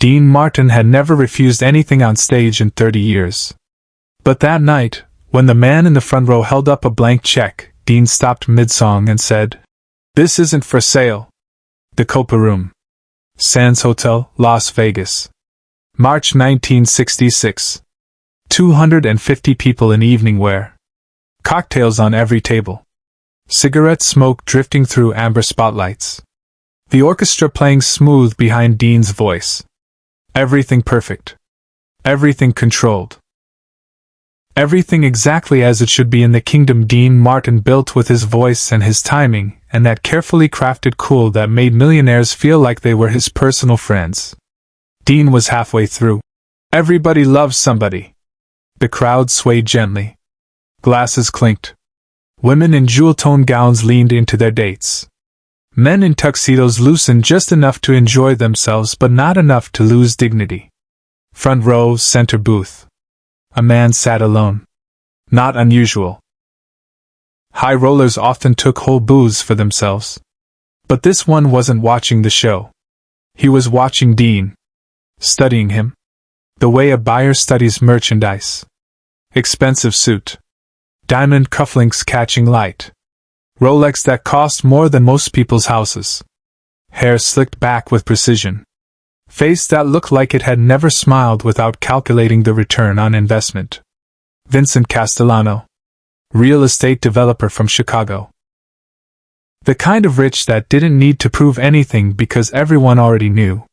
Dean Martin had never refused anything on stage in 30 years. But that night, when the man in the front row held up a blank check, Dean stopped mid-song and said, "This isn't for sale." The Copa Room. Sands Hotel, Las Vegas. March 1966. 250 people in evening wear. Cocktails on every table. Cigarette smoke drifting through amber spotlights. The orchestra playing smooth behind Dean's voice. Everything perfect. Everything controlled. Everything exactly as it should be in the kingdom Dean Martin built with his voice and his timing, and that carefully crafted cool that made millionaires feel like they were his personal friends. Dean was halfway through. Everybody loves somebody. The crowd swayed gently. Glasses clinked. Women in jewel-toned gowns leaned into their dates. Men in tuxedos loosened just enough to enjoy themselves but not enough to lose dignity. Front row, center booth. A man sat alone. Not unusual. High rollers often took whole booths for themselves. But this one wasn't watching the show. He was watching Dean. Studying him. The way a buyer studies merchandise. Expensive suit. Diamond cufflinks catching light. Rolex that cost more than most people's houses. Hair slicked back with precision. Face that looked like it had never smiled without calculating the return on investment. Vincent Castellano. Real estate developer from Chicago. The kind of rich that didn't need to prove anything because everyone already knew.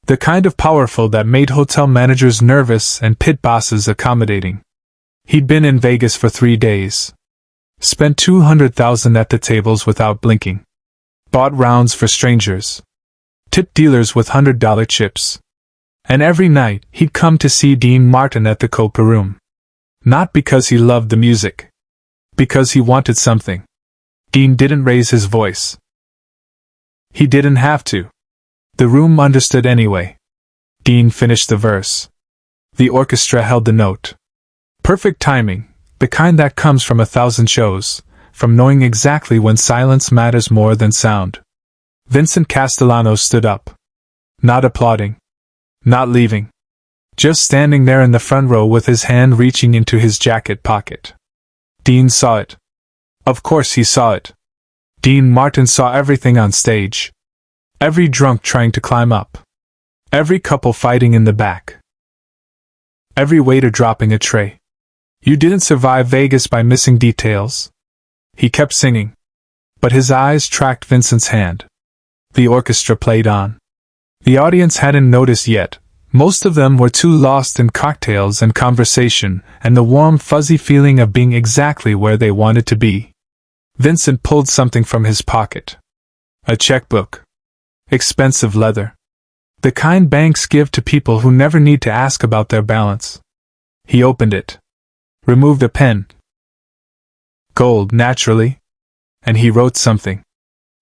The kind of powerful that made hotel managers nervous and pit bosses accommodating. He'd been in Vegas for 3 days. Spent $200,000 at the tables without blinking. Bought rounds for strangers. Tipped dealers with $100 chips. And every night, he'd come to see Dean Martin at the Copa Room. Not because he loved the music. Because he wanted something. Dean didn't raise his voice. He didn't have to. The room understood anyway. Dean finished the verse. The orchestra held the note. Perfect timing, the kind that comes from 1,000 shows, from knowing exactly when silence matters more than sound. Vincent Castellano stood up. Not applauding. Not leaving. Just standing there in the front row with his hand reaching into his jacket pocket. Dean saw it. Of course he saw it. Dean Martin saw everything on stage. Every drunk trying to climb up. Every couple fighting in the back. Every waiter dropping a tray. You didn't survive Vegas by missing details. He kept singing. But his eyes tracked Vincent's hand. The orchestra played on. The audience hadn't noticed yet. Most of them were too lost in cocktails and conversation, and the warm, fuzzy feeling of being exactly where they wanted to be. Vincent pulled something from his pocket. A checkbook. Expensive leather. The kind banks give to people who never need to ask about their balance. He opened it. Removed a pen. Gold, naturally. And he wrote something.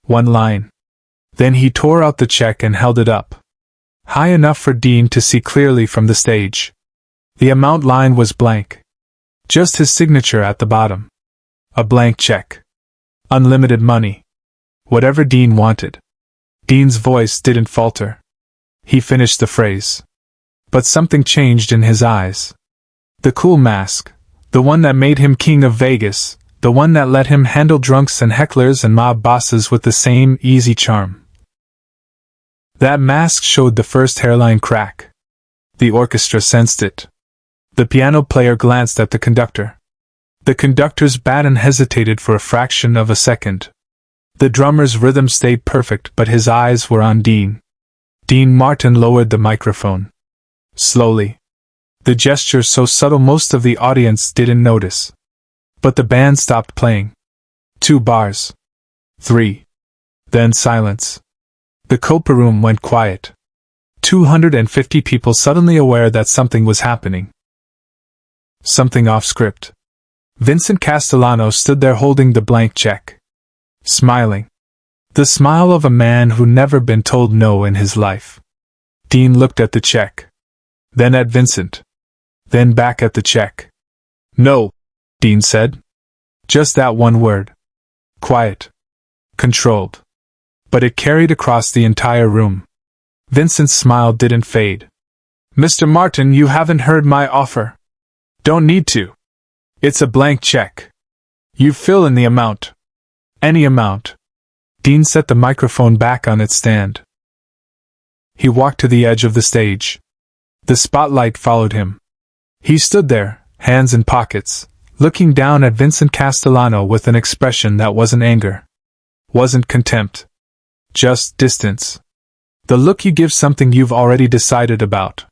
One line. Then he tore out the check and held it up. High enough for Dean to see clearly from the stage. The amount line was blank. Just his signature at the bottom. A blank check. Unlimited money. Whatever Dean wanted. Dean's voice didn't falter. He finished the phrase. But something changed in his eyes. The cool mask, the one that made him king of Vegas, the one that let him handle drunks and hecklers and mob bosses with the same easy charm. That mask showed the first hairline crack. The orchestra sensed it. The piano player glanced at the conductor. The conductor's baton hesitated for a fraction of a second. The drummer's rhythm stayed perfect, but his eyes were on Dean. Dean Martin lowered the microphone. Slowly. The gesture so subtle most of the audience didn't notice. But the band stopped playing. 2 bars. 3. Then silence. The Copa Room went quiet. 250 people suddenly aware that something was happening. Something off script. Vincent Castellano stood there holding the blank check. Smiling. The smile of a man who never been told no in his life. Dean looked at the check. Then at Vincent. Then back at the check. No, Dean said. Just that one word. Quiet. Controlled. But it carried across the entire room. Vincent's smile didn't fade. Mr. Martin, you haven't heard my offer. Don't need to. It's a blank check. You fill in the amount. Any amount. Dean set the microphone back on its stand. He walked to the edge of the stage. The spotlight followed him. He stood there, hands in pockets, looking down at Vincent Castellano with an expression that wasn't anger. Wasn't contempt. Just distance. The look you give something you've already decided about.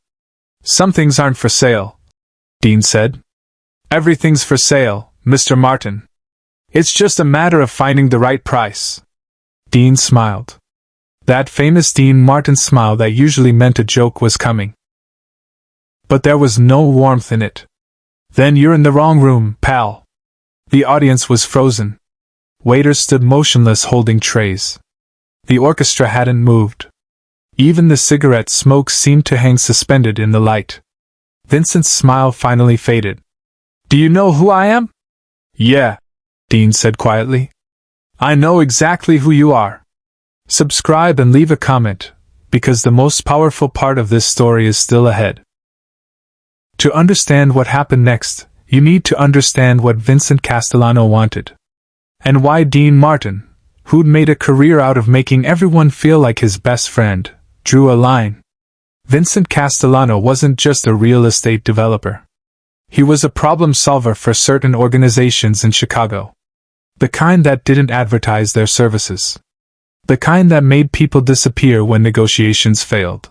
Some things aren't for sale, Dean said. Everything's for sale, Mr. Martin. It's just a matter of finding the right price. Dean smiled. That famous Dean Martin smile that usually meant a joke was coming. But there was no warmth in it. Then you're in the wrong room, pal. The audience was frozen. Waiters stood motionless holding trays. The orchestra hadn't moved. Even the cigarette smoke seemed to hang suspended in the light. Vincent's smile finally faded. Do you know who I am? Yeah, Dean said quietly. I know exactly who you are. Subscribe and leave a comment, because the most powerful part of this story is still ahead. To understand what happened next, you need to understand what Vincent Castellano wanted. And why Dean Martin, who'd made a career out of making everyone feel like his best friend, drew a line. Vincent Castellano wasn't just a real estate developer. He was a problem solver for certain organizations in Chicago. The kind that didn't advertise their services. The kind that made people disappear when negotiations failed.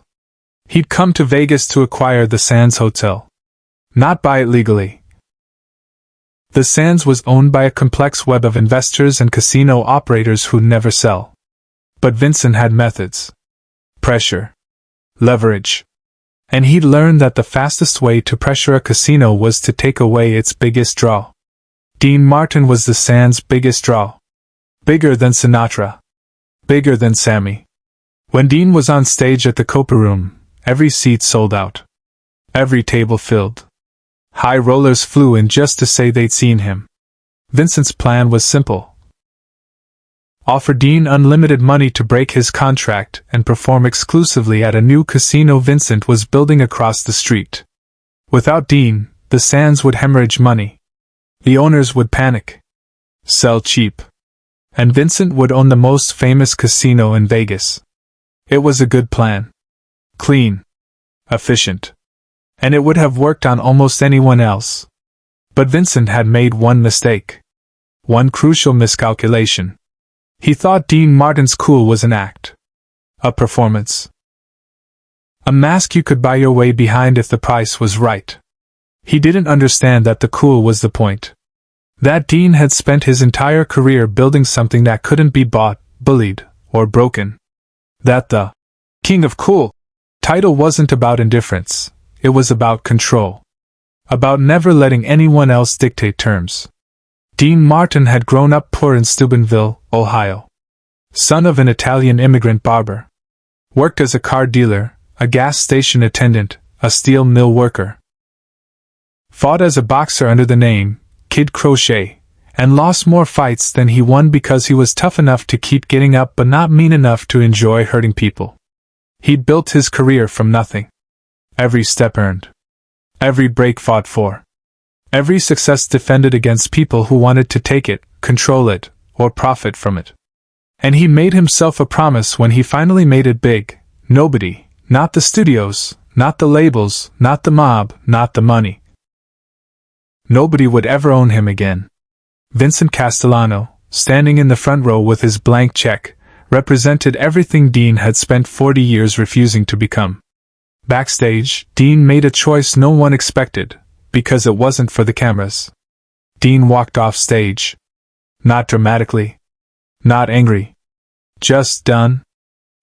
He'd come to Vegas to acquire the Sands Hotel. Not buy it legally. The Sands was owned by a complex web of investors and casino operators who'd never sell. But Vincent had methods. Pressure. Leverage. And he'd learned that the fastest way to pressure a casino was to take away its biggest draw. Dean Martin was the Sands' biggest draw. Bigger than Sinatra. Bigger than Sammy. When Dean was on stage at the Copa Room, every seat sold out. Every table filled. High rollers flew in just to say they'd seen him. Vincent's plan was simple. Offer Dean unlimited money to break his contract and perform exclusively at a new casino Vincent was building across the street. Without Dean, the Sands would hemorrhage money. The owners would panic. Sell cheap. And Vincent would own the most famous casino in Vegas. It was a good plan. Clean. Efficient. And it would have worked on almost anyone else. But Vincent had made one mistake. One crucial miscalculation. He thought Dean Martin's cool was an act. A performance. A mask you could buy your way behind if the price was right. He didn't understand that the cool was the point. That Dean had spent his entire career building something that couldn't be bought, bullied, or broken. That the King of Cool title wasn't about indifference, it was about control. About never letting anyone else dictate terms. Dean Martin had grown up poor in Steubenville, Ohio. Son of an Italian immigrant barber. Worked as a car dealer, a gas station attendant, a steel mill worker. Fought as a boxer under the name Kid Crochet, and lost more fights than he won because he was tough enough to keep getting up but not mean enough to enjoy hurting people. He'd built his career from nothing. Every step earned. Every break fought for. Every success defended against people who wanted to take it, control it, or profit from it. And he made himself a promise when he finally made it big. Nobody, not the studios, not the labels, not the mob, not the money. Nobody would ever own him again. Vincent Castellano, standing in the front row with his blank check, represented everything Dean had spent 40 years refusing to become. Backstage, Dean made a choice no one expected, because it wasn't for the cameras. Dean walked off stage. Not dramatically. Not angry. Just done.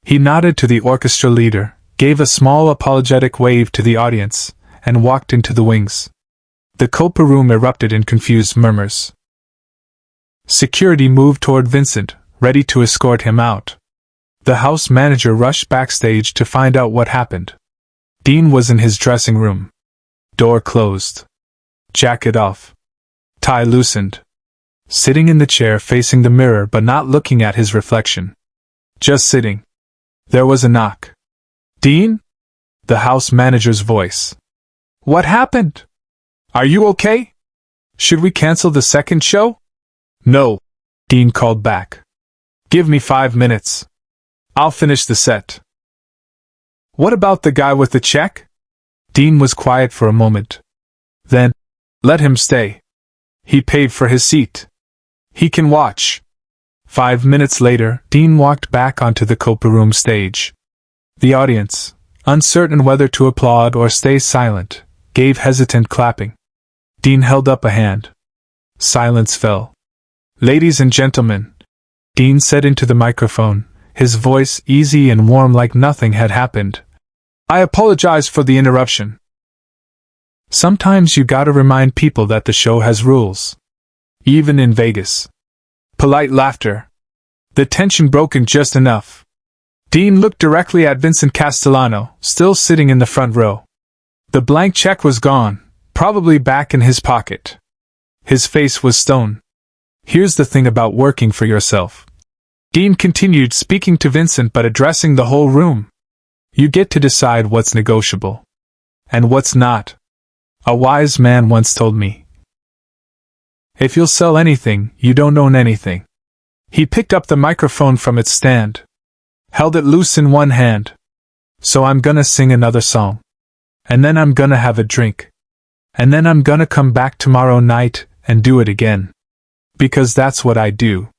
He nodded to the orchestra leader, gave a small apologetic wave to the audience, and walked into the wings. The Copa Room erupted in confused murmurs. Security moved toward Vincent, ready to escort him out. The house manager rushed backstage to find out what happened. Dean was in his dressing room. Door closed. Jacket off. Tie loosened. Sitting in the chair facing the mirror but not looking at his reflection. Just sitting. There was a knock. Dean? The house manager's voice. What happened? Are you okay? Should we cancel the second show? No, Dean called back. Give me 5 minutes. I'll finish the set. What about the guy with the check? Dean was quiet for a moment. Then, let him stay. He paid for his seat. He can watch. 5 minutes later, Dean walked back onto the Copa Room stage. The audience, uncertain whether to applaud or stay silent, gave hesitant clapping. Dean held up a hand. Silence fell. Ladies and gentlemen, Dean said into the microphone, his voice easy and warm like nothing had happened. I apologize for the interruption. Sometimes you gotta remind people that the show has rules. Even in Vegas. Polite laughter. The tension broken just enough. Dean looked directly at Vincent Castellano, still sitting in the front row. The blank check was gone, probably back in his pocket. His face was stone. Here's the thing about working for yourself. Dean continued, speaking to Vincent but addressing the whole room. You get to decide what's negotiable. And what's not. A wise man once told me. If you'll sell anything, you don't own anything. He picked up the microphone from its stand. Held it loose in one hand. So I'm gonna sing another song. And then I'm gonna have a drink. And then I'm gonna come back tomorrow night and do it again. Because that's what I do.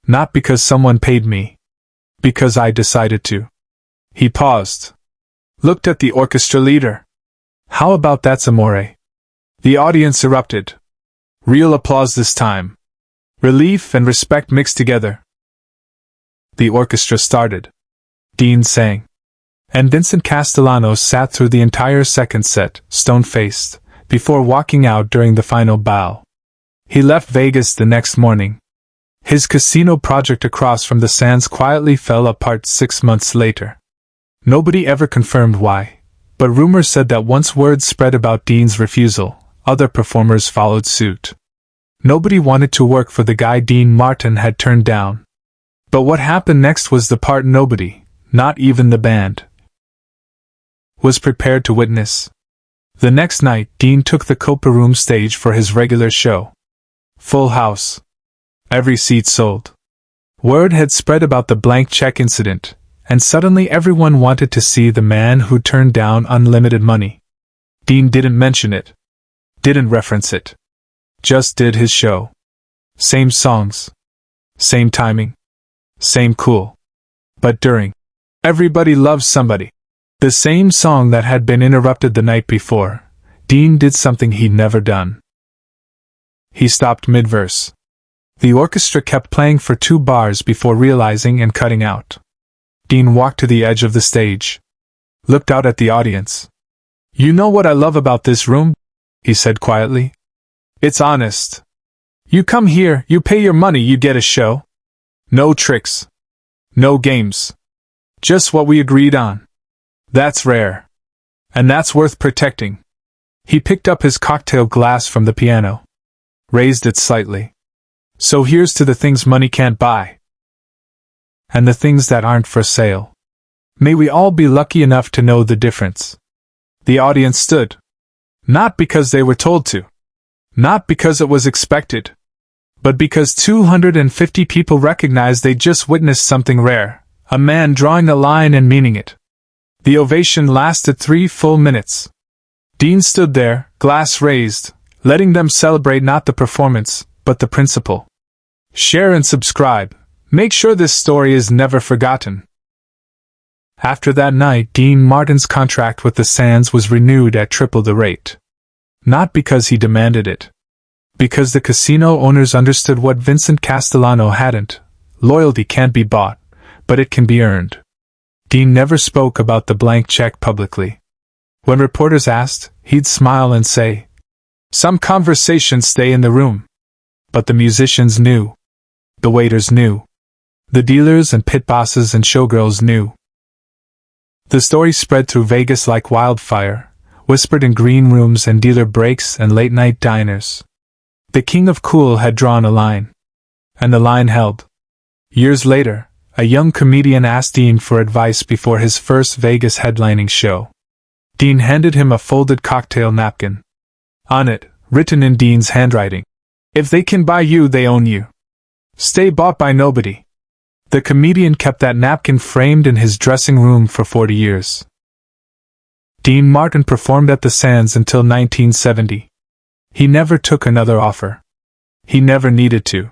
Not because someone paid me. Because I decided to. He paused. Looked at the orchestra leader. How about that's amore? The audience erupted. Real applause this time. Relief and respect mixed together. The orchestra started. Dean sang. And Vincent Castellano sat through the entire second set, stone-faced, before walking out during the final bow. He left Vegas the next morning. His casino project across from the sands quietly fell apart 6 months later. Nobody ever confirmed why, but rumors said that once word spread about Dean's refusal, other performers followed suit. Nobody wanted to work for the guy Dean Martin had turned down. But what happened next was the part nobody, not even the band, was prepared to witness. The next night, Dean took the Copa Room stage for his regular show. Full house. Every seat sold. Word had spread about the blank check incident, and suddenly everyone wanted to see the man who turned down unlimited money. Dean didn't mention it. Didn't reference it. Just did his show. Same songs. Same timing. Same cool. But during Everybody Loves Somebody, the same song that had been interrupted the night before, Dean did something he'd never done. He stopped mid-verse. The orchestra kept playing for 2 bars before realizing and cutting out. Dean walked to the edge of the stage. Looked out at the audience. You know what I love about this room? He said quietly. It's honest. You come here, you pay your money, you get a show. No tricks. No games. Just what we agreed on. That's rare. And that's worth protecting. He picked up his cocktail glass from the piano. Raised it slightly. So here's to the things money can't buy. And the things that aren't for sale. May we all be lucky enough to know the difference. The audience stood. Not because they were told to. Not because it was expected. But because 250 people recognized they just witnessed something rare, a man drawing a line and meaning it. The ovation lasted 3 full minutes. Dean stood there, glass raised, letting them celebrate not the performance, but the principle. Share and subscribe. Make sure this story is never forgotten. After that night, Dean Martin's contract with the Sands was renewed at triple the rate. Not because he demanded it. Because the casino owners understood what Vincent Castellano hadn't. Loyalty can't be bought, but it can be earned. Dean never spoke about the blank check publicly. When reporters asked, he'd smile and say, "Some conversations stay in the room." But the musicians knew. The waiters knew. The dealers and pit bosses and showgirls knew. The story spread through Vegas like wildfire, whispered in green rooms and dealer breaks and late-night diners. The king of cool had drawn a line. And the line held. Years later, a young comedian asked Dean for advice before his first Vegas headlining show. Dean handed him a folded cocktail napkin. On it, written in Dean's handwriting, "If they can buy you, they own you. Stay bought by nobody." The comedian kept that napkin framed in his dressing room for 40 years. Dean Martin performed at the Sands until 1970. He never took another offer. He never needed to.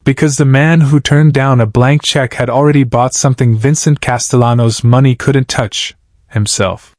Because the man who turned down a blank check had already bought something Vincent Castellano's money couldn't touch: himself.